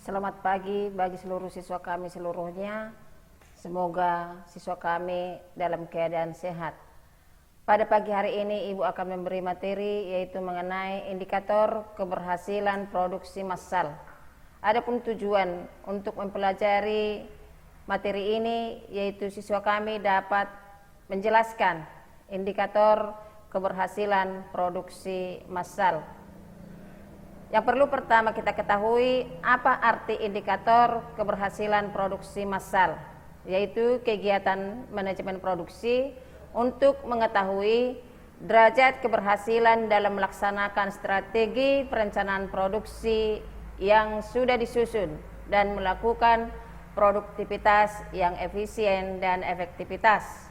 Selamat pagi bagi seluruh siswa kami seluruhnya. Semoga siswa kami dalam keadaan sehat. Pada pagi hari ini Ibu akan memberi materi yaitu mengenai indikator keberhasilan produksi massal. Adapun tujuan untuk mempelajari materi ini yaitu siswa kami dapat menjelaskan indikator keberhasilan produksi massal. Yang perlu pertama kita ketahui apa arti indikator keberhasilan produksi massal, yaitu kegiatan manajemen produksi untuk mengetahui derajat keberhasilan dalam melaksanakan strategi perencanaan produksi yang sudah disusun dan melakukan produktivitas yang efisien dan efektivitas.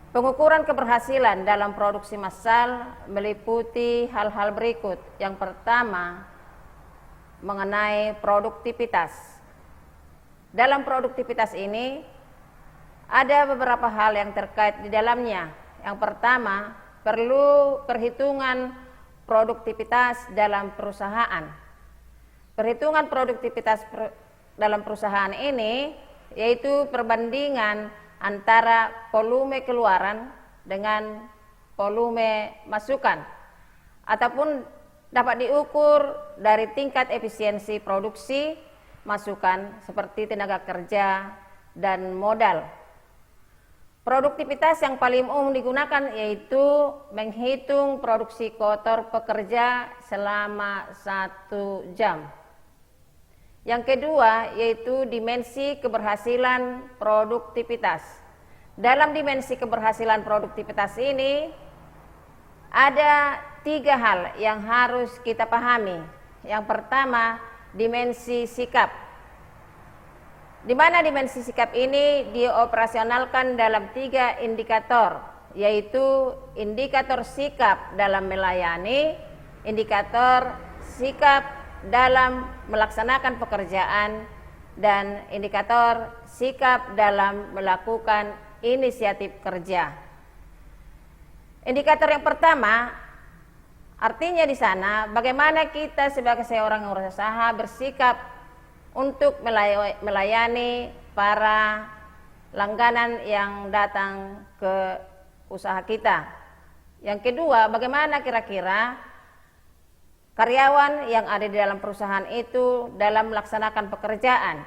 Pengukuran keberhasilan dalam produksi massal meliputi hal-hal berikut. Yang pertama, mengenai produktivitas. Dalam produktivitas ini ada beberapa hal yang terkait di dalamnya. Yang pertama, perlu perhitungan produktivitas dalam perusahaan. Perhitungan produktivitas dalam perusahaan ini yaitu perbandingan antara volume keluaran dengan volume masukan, ataupun dapat diukur dari tingkat efisiensi produksi masukan seperti tenaga kerja dan modal. Produktivitas yang paling umum digunakan yaitu menghitung produksi kotor pekerja selama 1 jam. Yang kedua yaitu dimensi keberhasilan produktivitas. Dalam dimensi keberhasilan produktivitas ini ada 3 hal yang harus kita pahami. Yang pertama, dimensi sikap. Di mana dimensi sikap ini dioperasionalkan dalam 3 indikator, yaitu indikator sikap dalam melayani, indikator sikap dalam melaksanakan pekerjaan, dan indikator sikap dalam melakukan inisiatif kerja. Indikator yang pertama artinya di sana bagaimana kita sebagai seorang wirausaha bersikap untuk melayani para langganan yang datang ke usaha kita. Yang kedua, bagaimana kira-kira karyawan yang ada di dalam perusahaan itu dalam melaksanakan pekerjaan.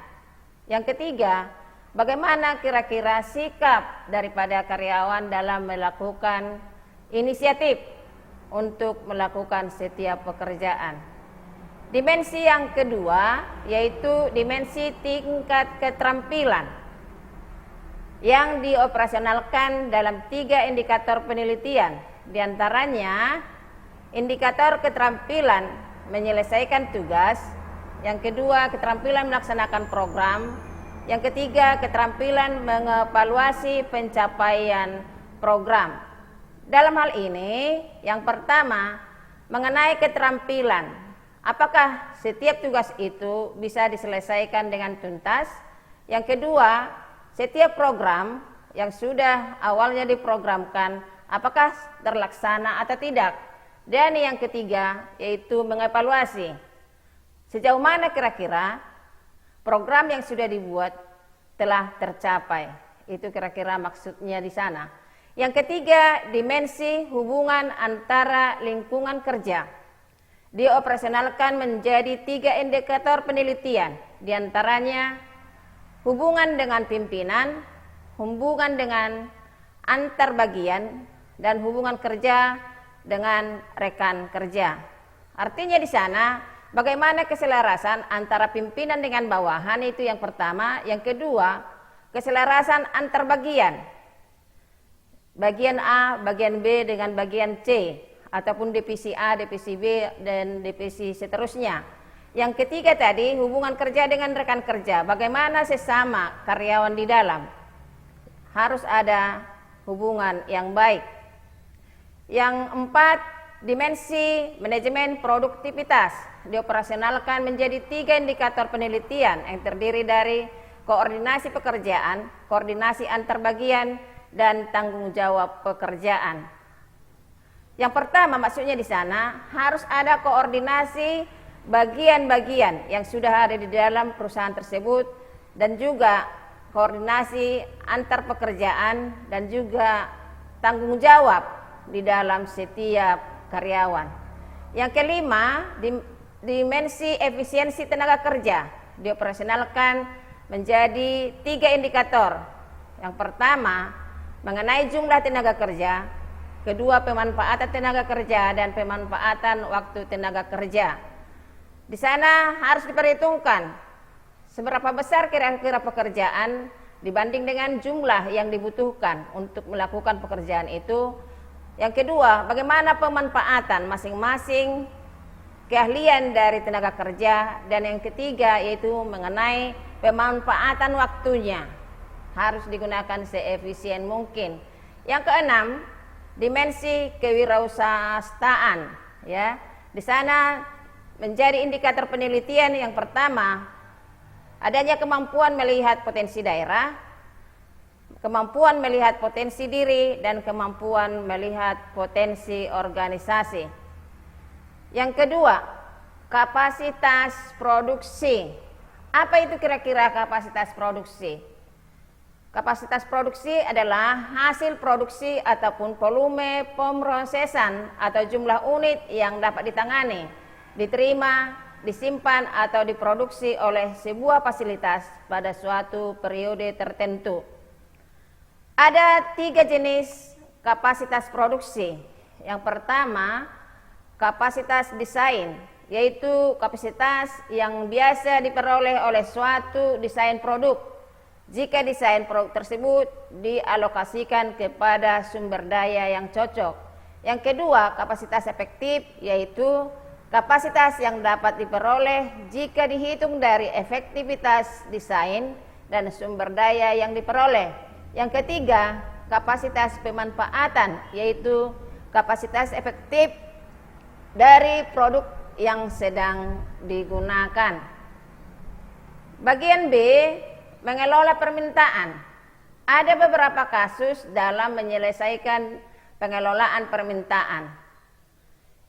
Yang ketiga, bagaimana kira-kira sikap daripada karyawan dalam melakukan inisiatif untuk melakukan setiap pekerjaan. Dimensi yang kedua yaitu dimensi tingkat keterampilan yang dioperasionalkan dalam 3 indikator penelitian. Di antaranya indikator keterampilan menyelesaikan tugas, yang kedua keterampilan melaksanakan program, yang ketiga keterampilan mengevaluasi pencapaian program. Dalam hal ini, yang pertama mengenai keterampilan, apakah setiap tugas itu bisa diselesaikan dengan tuntas? Yang kedua, setiap program yang sudah awalnya diprogramkan apakah terlaksana atau tidak? Dan yang ketiga yaitu mengevaluasi sejauh mana kira-kira program yang sudah dibuat telah tercapai. Itu kira-kira maksudnya di sana. Yang ketiga, dimensi hubungan antara lingkungan kerja. Dioperasionalkan menjadi 3 indikator penelitian. Di antaranya hubungan dengan pimpinan, hubungan dengan antar bagian, dan hubungan kerja dengan rekan kerja. Artinya di sana bagaimana keselarasan antara pimpinan dengan bawahan, itu yang pertama. Yang kedua, keselarasan antar bagian. Bagian A, bagian B dengan bagian C, ataupun divisi A, divisi B, dan divisi seterusnya. Yang ketiga tadi, hubungan kerja dengan rekan kerja. Bagaimana sesama karyawan di dalam. Harus ada hubungan yang baik. Yang empat, dimensi manajemen produktivitas dioperasionalkan menjadi 3 indikator penelitian yang terdiri dari koordinasi pekerjaan, koordinasi antar bagian, dan tanggung jawab pekerjaan. Yang pertama maksudnya di sana harus ada koordinasi bagian-bagian yang sudah ada di dalam perusahaan tersebut dan juga koordinasi antar pekerjaan dan juga tanggung jawab di dalam setiap karyawan. Yang kelima, dimensi efisiensi tenaga kerja dioperasionalkan menjadi 3 indikator. Yang pertama, mengenai jumlah tenaga kerja, kedua pemanfaatan tenaga kerja dan pemanfaatan waktu tenaga kerja. Di sana harus diperhitungkan seberapa besar kira-kira pekerjaan dibanding dengan jumlah yang dibutuhkan untuk melakukan pekerjaan itu. Yang kedua, bagaimana pemanfaatan masing-masing keahlian dari tenaga kerja, dan yang ketiga yaitu mengenai pemanfaatan waktunya harus digunakan seefisien mungkin. Yang keenam, dimensi kewirausahaan, ya. Di sana menjadi indikator penelitian yang pertama, adanya kemampuan melihat potensi daerah, kemampuan melihat potensi diri, dan kemampuan melihat potensi organisasi. Yang kedua, kapasitas produksi. Apa itu kira-kira kapasitas produksi? Kapasitas produksi adalah hasil produksi ataupun volume pemrosesan atau jumlah unit yang dapat ditangani, diterima, disimpan atau diproduksi oleh sebuah fasilitas pada suatu periode tertentu. Ada 3 jenis kapasitas produksi. Yang pertama, kapasitas desain, yaitu kapasitas yang biasa diperoleh oleh suatu desain produk jika desain produk tersebut dialokasikan kepada sumber daya yang cocok. Yang kedua, kapasitas efektif, yaitu kapasitas yang dapat diperoleh jika dihitung dari efektivitas desain dan sumber daya yang diperoleh. Yang ketiga, kapasitas pemanfaatan, yaitu kapasitas efektif dari produk yang sedang digunakan. Bagian B, mengelola permintaan. Ada beberapa kasus dalam menyelesaikan pengelolaan permintaan.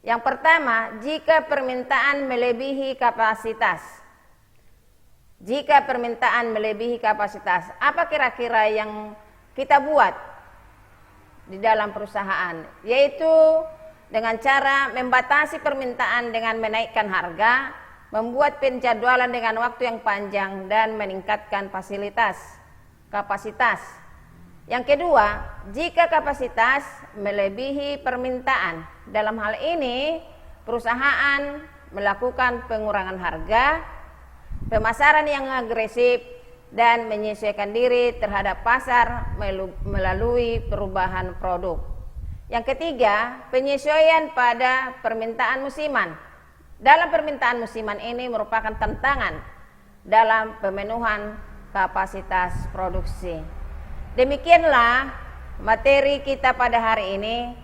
Yang pertama, jika permintaan melebihi kapasitas. Jika permintaan melebihi kapasitas, apa kira-kira yang kita buat di dalam perusahaan? Yaitu dengan cara membatasi permintaan dengan menaikkan harga, membuat penjadwalan dengan waktu yang panjang, dan meningkatkan kapasitas. Yang kedua, jika kapasitas melebihi permintaan. Dalam hal ini, perusahaan melakukan pengurangan harga, pemasaran yang agresif, dan menyesuaikan diri terhadap pasar melalui perubahan produk. Yang ketiga, penyesuaian pada permintaan musiman. Dalam permintaan musiman ini merupakan tantangan dalam pemenuhan kapasitas produksi. Demikianlah materi kita pada hari ini.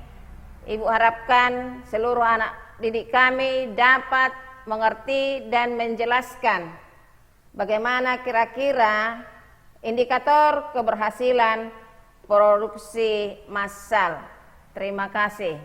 Ibu harapkan seluruh anak didik kami dapat mengerti dan menjelaskan bagaimana kira-kira indikator keberhasilan produksi massal. Terima kasih.